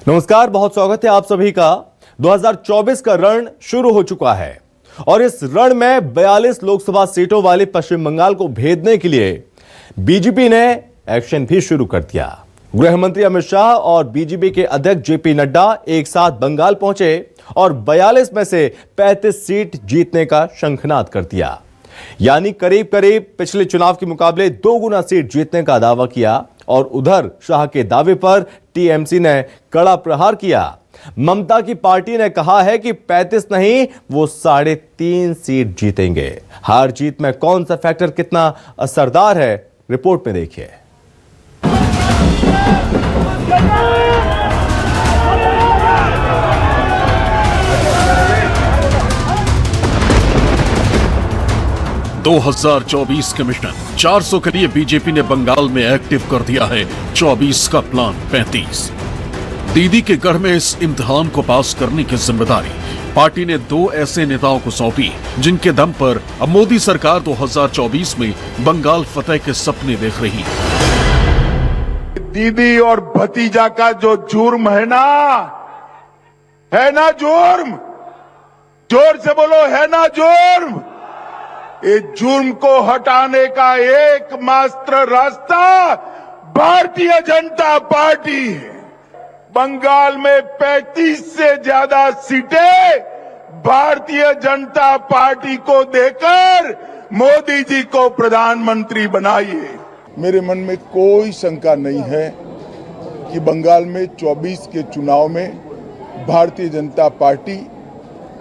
नमस्कार, बहुत स्वागत है आप सभी का। 2024 का रण शुरू हो चुका है और इस रण में 42 लोकसभा सीटों वाली पश्चिम बंगाल को भेदने के लिए बीजेपी ने एक्शन भी शुरू कर दिया। गृह मंत्री अमित शाह और बीजेपी के अध्यक्ष जेपी नड्डा एक साथ बंगाल पहुंचे और 42 में से 35 सीट जीतने का शंखनाद कर दिया। यानी करीब करीब पिछले चुनाव के मुकाबले 2 गुना सीट जीतने का दावा किया। और उधर शाह के दावे पर टीएमसी ने कड़ा प्रहार किया। ममता की पार्टी ने कहा है कि 35 नहीं, वो 3.5 सीट जीतेंगे। हार जीत में कौन सा फैक्टर कितना असरदार है, रिपोर्ट में देखिए। दो 2024 के मिशन 400 के लिए बीजेपी ने बंगाल में एक्टिव कर दिया है 24 का प्लान 35। दीदी के गढ़ में इस इम्तिहान को पास करने की जिम्मेदारी पार्टी ने 2 ऐसे नेताओं को सौंपी जिनके दम पर अब मोदी सरकार 2024 में बंगाल फतेह के सपने देख रही है। दीदी और भतीजा का जो जुर्म है ना जुर्म, जोर से बोलो, है ना जुर्म। इस जुर्म को हटाने का एकमात्र रास्ता भारतीय जनता पार्टी है। बंगाल में 35 से ज्यादा सीटें भारतीय जनता पार्टी को देकर मोदी जी को प्रधानमंत्री बनाइए। मेरे मन में कोई शंका नहीं है कि बंगाल में 24 के चुनाव में भारतीय जनता पार्टी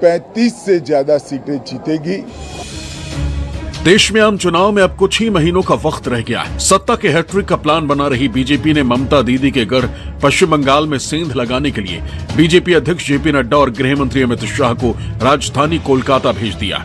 35 से ज्यादा सीटें जीतेगी। देश में आम चुनाव में अब कुछ ही महीनों का वक्त रह गया है। सत्ता के हैट्रिक का प्लान बना रही बीजेपी ने ममता दीदी के गढ़ पश्चिम बंगाल में सेंध लगाने के लिए बीजेपी अध्यक्ष जेपी नड्डा और गृह मंत्री अमित शाह को राजधानी कोलकाता भेज दिया।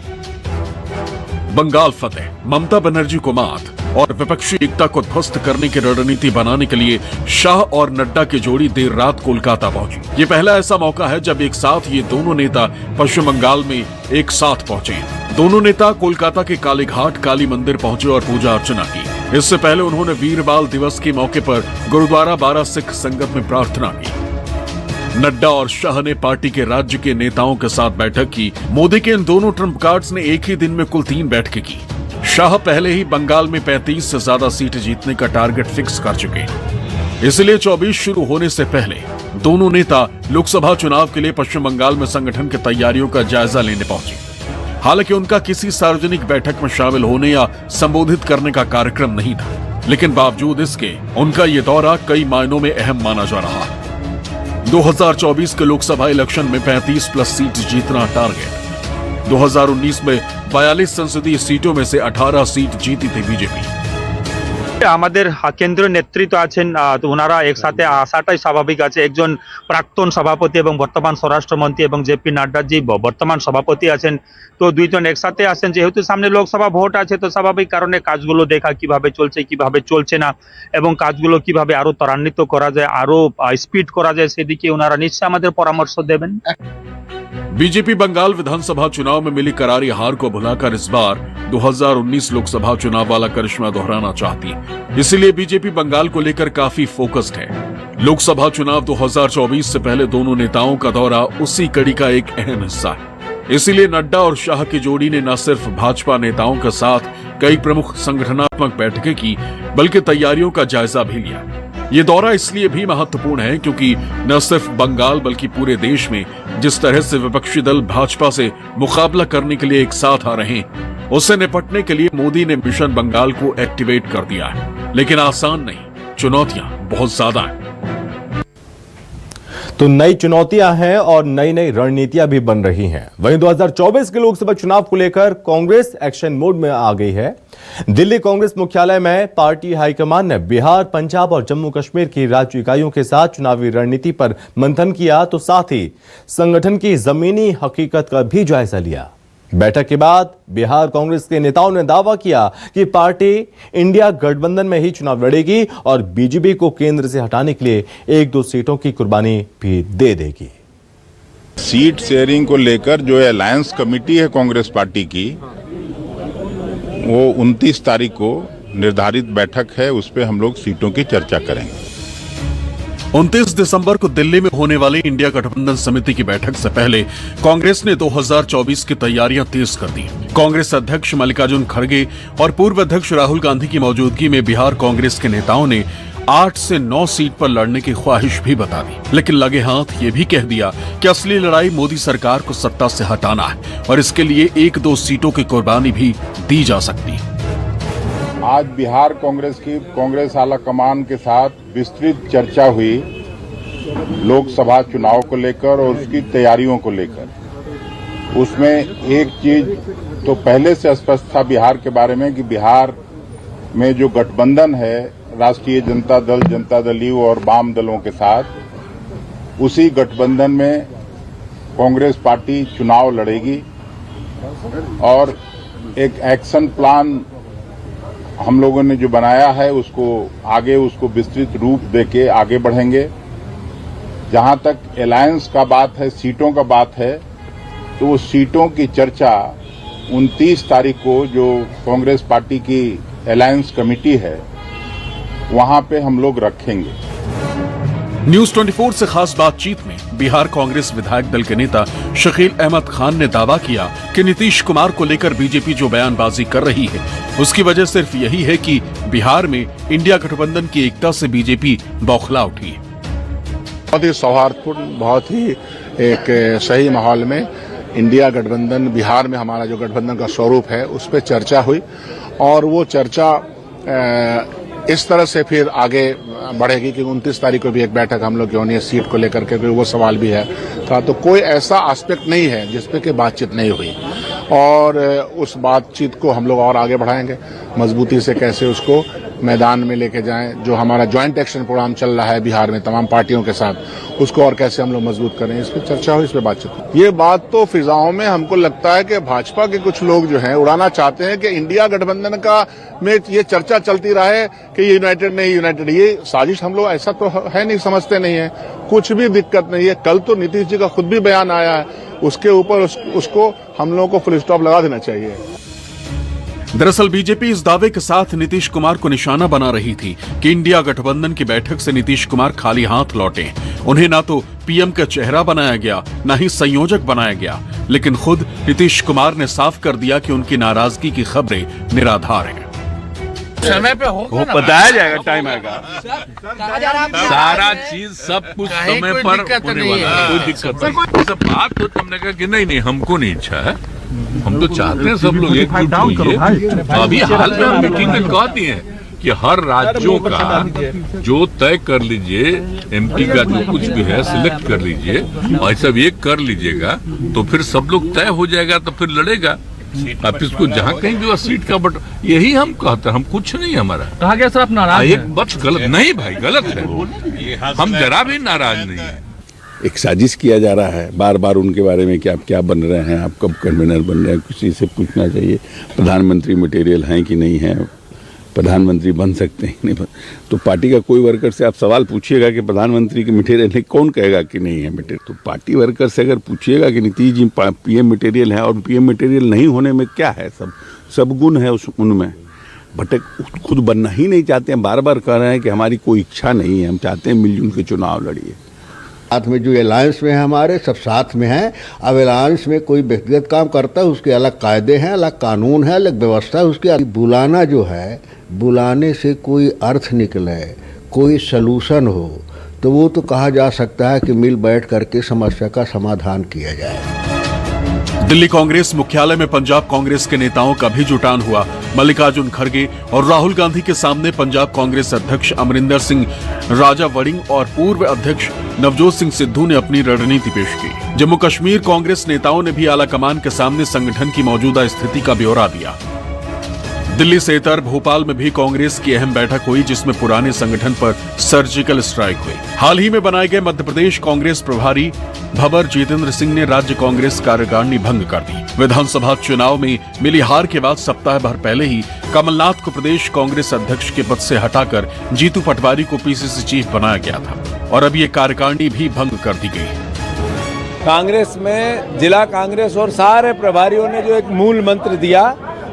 बंगाल फतेह, ममता बनर्जी को मात और विपक्षी एकता को ध्वस्त करने की रणनीति बनाने के लिए शाह और नड्डा की जोड़ी देर रात कोलकाता पहुंची। ये पहला ऐसा मौका है जब एक साथ ये दोनों नेता पश्चिम बंगाल में एक साथ पहुंचे। दोनों नेता कोलकाता के काली घाट काली मंदिर पहुंचे और पूजा अर्चना की। इससे पहले उन्होंने वीर बाल दिवस के मौके पर गुरुद्वारा 12 सिख संगत में प्रार्थना की। नड्डा और शाह ने पार्टी के राज्य के नेताओं के साथ बैठक की। मोदी के इन दोनों ट्रम्प कार्ड्स ने एक ही दिन में कुल 3 बैठकें की। शाह पहले ही बंगाल में 35 से ज्यादा सीट जीतने का टारगेट फिक्स कर चुके, इसलिए 24 शुरू होने से पहले दोनों नेता लोकसभा चुनाव के लिए पश्चिम बंगाल में संगठन की तैयारियों का जायजा लेने पहुंचे। हालांकि उनका किसी सार्वजनिक बैठक में शामिल होने या संबोधित करने का कार्यक्रम नहीं था, लेकिन बावजूद इसके उनका ये दौरा कई मायनों में अहम माना जा रहा है। 2024 के लोकसभा इलेक्शन में 35 प्लस सीट जीतना टारगेट। 2019 में 42 संसदीय सीटों में से 18 सीट जीती थी बीजेपी। আমাদের কেন্দ্রীয় নেতৃত্ব আছেন, তো ওনারা একসাথে আসাটাই স্বাভাবিক আছে। একজন প্রাক্তন সভাপতি এবং বর্তমান স্বরাষ্ট্রমন্ত্রী এবং জেপি নাড্ডাজি বর্তমান সভাপতি আছেন, তো দুইজন একসাথে আসেন। যেহেতু সামনে লোকসভা ভোট আছে, তো স্বাভাবিক কারণে কাজগুলো দেখা কিভাবে চলছে কিভাবে চলছে না এবং কাজগুলো কিভাবে আরো ত্বরান্বিত করা যায়, আরো স্পিড করা যায়, সেদিকে ওনারা নিশ্চয়ই আমাদের পরামর্শ দেবেন। बीजेपी बंगाल विधानसभा चुनाव में मिली करारी हार को भुलाकर इस बार 2019 लोकसभा चुनाव वाला करिश्मा दोहराना चाहती है। इसीलिए बीजेपी बंगाल को लेकर काफी फोकस्ड है। लोकसभा चुनाव 2024 से पहले दोनों नेताओं का दौरा उसी कड़ी का एक अहम हिस्सा है। इसीलिए नड्डा और शाह की जोड़ी ने न सिर्फ भाजपा नेताओं के साथ कई प्रमुख संगठनात्मक बैठकें की, बल्कि तैयारियों का जायजा भी लिया। ये दौरा इसलिए भी महत्वपूर्ण है क्योंकि न सिर्फ बंगाल बल्कि पूरे देश में जिस तरह से विपक्षी दल भाजपा से मुकाबला करने के लिए एक साथ आ रहे हैं, उससे निपटने के लिए मोदी ने मिशन बंगाल को एक्टिवेट कर दिया है। लेकिन आसान नहीं, चुनौतियां बहुत ज्यादा हैं। तो नई चुनौतियां हैं और नई नई रणनीतियां भी बन रही हैं। वहीं 2024 के लोकसभा चुनाव को लेकर कांग्रेस एक्शन मोड में आ गई है। दिल्ली कांग्रेस मुख्यालय में पार्टी हाईकमान ने बिहार, पंजाब और जम्मू कश्मीर की राज्य इकाइयों के साथ चुनावी रणनीति पर मंथन किया, तो साथ ही संगठन की जमीनी हकीकत का भी जायजा लिया। बैठक के बाद बिहार कांग्रेस के नेताओं ने दावा किया कि पार्टी इंडिया गठबंधन में ही चुनाव लड़ेगी और बीजेपी को केंद्र से हटाने के लिए 1-2 सीटों की कुर्बानी भी दे देगी। सीट शेयरिंग को लेकर जो अलायंस कमेटी है कांग्रेस पार्टी की, वो 29 तारीख को निर्धारित बैठक है, उस पर हम लोग सीटों की चर्चा करेंगे। 29 दिसंबर को दिल्ली में होने वाली इंडिया गठबंधन समिति की बैठक से पहले कांग्रेस ने 2024 की तैयारियां तेज कर दी। कांग्रेस अध्यक्ष मल्लिकार्जुन खड़गे और पूर्व अध्यक्ष राहुल गांधी की मौजूदगी में बिहार कांग्रेस के नेताओं ने 8 से 9 सीट पर लड़ने की ख्वाहिश भी बता दी, लेकिन लगे हाथ ये भी कह दिया कि असली लड़ाई मोदी सरकार को सत्ता से हटाना है और इसके लिए 1-2 सीटों की कुर्बानी भी दी जा सकती। आज बिहार कांग्रेस की कांग्रेस आला कमान के साथ विस्तृत चर्चा हुई लोकसभा चुनाव को लेकर और उसकी तैयारियों को लेकर। उसमें एक चीज तो पहले से स्पष्ट था बिहार के बारे में कि बिहार में जो गठबंधन है राष्ट्रीय जनता दल यू और वाम दलों के साथ, उसी गठबंधन में कांग्रेस पार्टी चुनाव लड़ेगी और एक एक्शन प्लान हम लोगों ने जो बनाया है उसको विस्तृत रूप देके आगे बढ़ेंगे। जहां तक अलायंस का बात है, सीटों का बात है, तो वो सीटों की चर्चा 29 तारीख को जो कांग्रेस पार्टी की अलायंस कमेटी है वहां पे हम लोग रखेंगे। न्यूज 24 से खास बातचीत में बिहार कांग्रेस विधायक दल के नेता शकील अहमद खान ने दावा किया कि नीतीश कुमार को लेकर बीजेपी जो बयानबाजी कर रही है उसकी वजह सिर्फ यही है कि बिहार में इंडिया गठबंधन की एकता से बीजेपी बौखला उठी है। बहुत ही सौहार्दपूर्ण, बहुत ही एक सही माहौल में इंडिया गठबंधन, बिहार में हमारा जो गठबंधन का स्वरूप है उस पर चर्चा हुई और वो चर्चा इस तरह से फिर आगे बढ़ेगी कि 29 तारीख को भी एक बैठक हम लोग की होनी है सीट को लेकर के, वो सवाल भी है था। तो कोई ऐसा एस्पेक्ट नहीं है जिसपे कि बातचीत नहीं हुई और उस बातचीत को हम लोग और आगे बढ़ाएंगे, मजबूती से कैसे उसको मैदान में लेके जाएं। जो हमारा ज्वाइंट एक्शन प्रोग्राम चल रहा है बिहार में तमाम पार्टियों के साथ, उसको और कैसे हम लोग मजबूत करें, इस पर चर्चा हुई, इस पर बातचीत हुई। ये बात तो फिजाओं में हमको लगता है कि भाजपा के कुछ लोग जो हैं उड़ाना चाहते हैं कि इंडिया गठबंधन का में ये चर्चा चलती रहे कि ये यूनाइटेड नहीं यूनाइटेड। ये साजिश हम लोग ऐसा तो है नहीं, समझते नहीं है, कुछ भी दिक्कत नहीं है। कल तो नीतीश जी का खुद भी बयान आया है, उसके ऊपर उसको हम लोगों को फुल स्टॉप लगा देना चाहिए। दरअसल बीजेपी इस दावे के साथ नीतीश कुमार को निशाना बना रही थी कि इंडिया गठबंधन की बैठक से नीतीश कुमार खाली हाथ लौटे। उन्हें ना तो पीएम का चेहरा बनाया गया, ना ही संयोजक बनाया गया, लेकिन खुद नीतीश कुमार ने साफ कर दिया कि उनकी नाराजगी की खबरें निराधार हैं। समय पे हो बताया जाएगा, टाइम आएगा, सारा चीज सब कुछ समय पर होने वाला है, कोई दिक्कत नहीं। सब बात तो हमने कहा कि नहीं हमको नहीं इच्छा है, हम तो चाहते हैं सब लोग एकजुट होइए। अभी हाल में हम मीटिंग में कह दिए कि हर राज्यों का जो तय कर लीजिए, एमपी का जो कुछ भी है सिलेक्ट कर लीजिए और सब एक कर लीजिएगा तो फिर सब लोग तय हो जाएगा, तो फिर लड़ेगा आप इसको जहाँ कहीं भी सीट का। बट यही हम कहते हैं, हम कुछ नहीं हमारा कहा गया सर आप नाराज एक बस गलत नहीं भाई, गलत है, हम जरा भी नाराज नहीं है। एक साजिश किया जा रहा है बार बार उनके बारे में कि आप क्या बन रहे हैं, आप कब कन्वीनर बन रहे हैं। किसी से पूछना चाहिए प्रधानमंत्री मटेरियल हैं कि नहीं है, प्रधानमंत्री बन सकते हैं नहीं बन। तो पार्टी का कोई वर्कर से आप सवाल पूछिएगा कि प्रधानमंत्री की मटेरियल है, कौन कहेगा कि नहीं है मटेरियल। तो पार्टी वर्कर से अगर पूछिएगा कि नीतीश जी पीएम मटेरियल है, और पीएम मटेरियल नहीं होने में क्या है, सब गुण है उनमें, बट खुद बनना ही नहीं चाहते हैं। बार बार कह रहे हैं कि हमारी कोई इच्छा नहीं है, हम चाहते हैं मिलजुल के चुनाव लड़िए। साथ में जो अलायंस में है हमारे सब साथ में हैं। अब अलायंस में कोई व्यक्तिगत काम करता है उसके अलग कायदे हैं, अलग कानून है, अलग व्यवस्था है उसकी। बुलाना जो है, बुलाने से कोई अर्थ निकले, कोई सलूशन हो, तो वो तो कहा जा सकता है कि मिल बैठ करके समस्या का समाधान किया जाए। दिल्ली कांग्रेस मुख्यालय में पंजाब कांग्रेस के नेताओं का भी जुटान हुआ। मल्लिकार्जुन खड़गे और राहुल गांधी के सामने पंजाब कांग्रेस अध्यक्ष अमरिंदर सिंह राजा वड़िंग और पूर्व अध्यक्ष नवजोत सिंह सिद्धू ने अपनी रणनीति पेश की। जम्मू कश्मीर कांग्रेस नेताओं ने भी आला कमान के सामने संगठन की मौजूदा स्थिति का ब्यौरा दिया। दिल्ली से इतर भोपाल में भी कांग्रेस की अहम बैठक हुई, जिसमें पुराने संगठन पर सर्जिकल स्ट्राइक हुई। हाल ही में बनाए गए मध्य प्रदेश कांग्रेस प्रभारी भंवर जितेंद्र सिंह ने राज्य कांग्रेस कार्यकारिणी भंग कर दी। विधानसभा चुनाव में मिली हार के बाद सप्ताह भर पहले ही कमलनाथ को प्रदेश कांग्रेस अध्यक्ष के पद से हटाकर जीतू पटवारी को पीसीसी चीफ बनाया गया था और अब ये कार्यकारिणी भी भंग कर दी गई। कांग्रेस में जिला कांग्रेस और सारे प्रभारियों ने जो एक मूल मंत्र दिया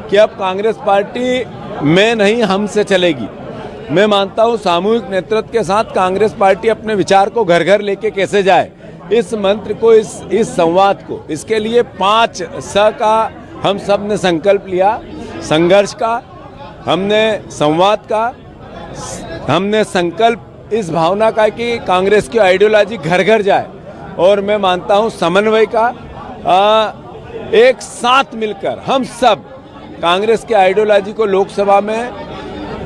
कि अब कांग्रेस पार्टी में नहीं हमसे चलेगी, मैं मानता हूं सामूहिक नेतृत्व के साथ कांग्रेस पार्टी अपने विचार को घर घर लेके कैसे जाए, इस मंत्र को, इस संवाद को, इसके लिए 5 स का हम सब ने संकल्प लिया। संघर्ष का, हमने संवाद का, हमने संकल्प इस भावना का कि कांग्रेस की आइडियोलॉजी घर घर जाए, और मैं मानता हूं समन्वय का, एक साथ मिलकर हम सब कांग्रेस के आइडियोलॉजी को लोकसभा में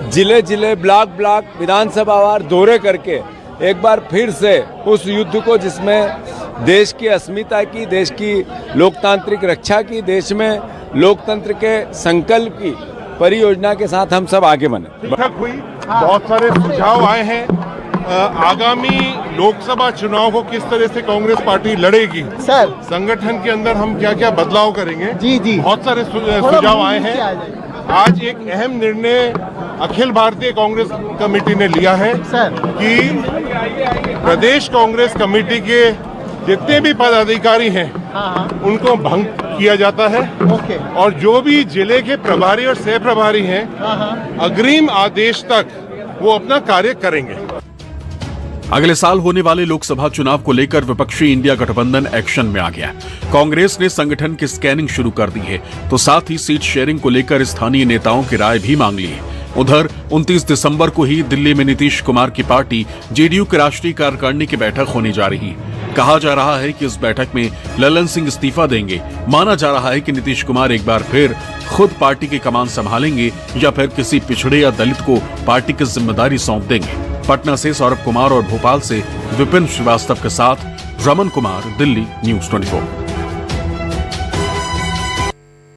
जिले जिले, ब्लॉक ब्लॉक, विधानसभावार दौरे करके एक बार फिर से उस युद्ध को, जिसमें देश की अस्मिता की, देश की लोकतांत्रिक रक्षा की, देश में लोकतंत्र के संकल्प की परियोजना के साथ हम सब आगे बढ़े। बैठक हुई, बहुत सारे सुझाव आए हैं। आगामी लोकसभा चुनाव को किस तरह से कांग्रेस पार्टी लड़ेगी, सर संगठन के अंदर हम क्या क्या बदलाव करेंगे, जी बहुत सारे सुझाव आए हैं। आज एक अहम निर्णय अखिल भारतीय कांग्रेस कमेटी ने लिया है कि प्रदेश कांग्रेस कमेटी के जितने भी पदाधिकारी हैं उनको भंग किया जाता है, और जो भी जिले के प्रभारी और सह प्रभारी हैं अग्रिम आदेश तक वो अपना कार्य करेंगे। अगले साल होने वाले लोकसभा चुनाव को लेकर विपक्षी इंडिया गठबंधन एक्शन में आ गया। कांग्रेस ने संगठन की स्कैनिंग शुरू कर दी है, तो साथ ही सीट शेयरिंग को लेकर स्थानीय नेताओं की राय भी मांग ली है। उधर 29 दिसंबर को ही दिल्ली में नीतीश कुमार की पार्टी जेडीयू की राष्ट्रीय कार्यकारिणी की बैठक होने जा रही है। कहा जा रहा है कि इस बैठक में ललन सिंह इस्तीफा देंगे। माना जा रहा है कि नीतीश कुमार एक बार फिर खुद पार्टी की कमान संभालेंगे या फिर किसी पिछड़े या दलित को पार्टी की जिम्मेदारी सौंप देंगे। पटना से सौरभ कुमार और भोपाल से विपिन श्रीवास्तव के साथ रमन कुमार, दिल्ली न्यूज़ 24।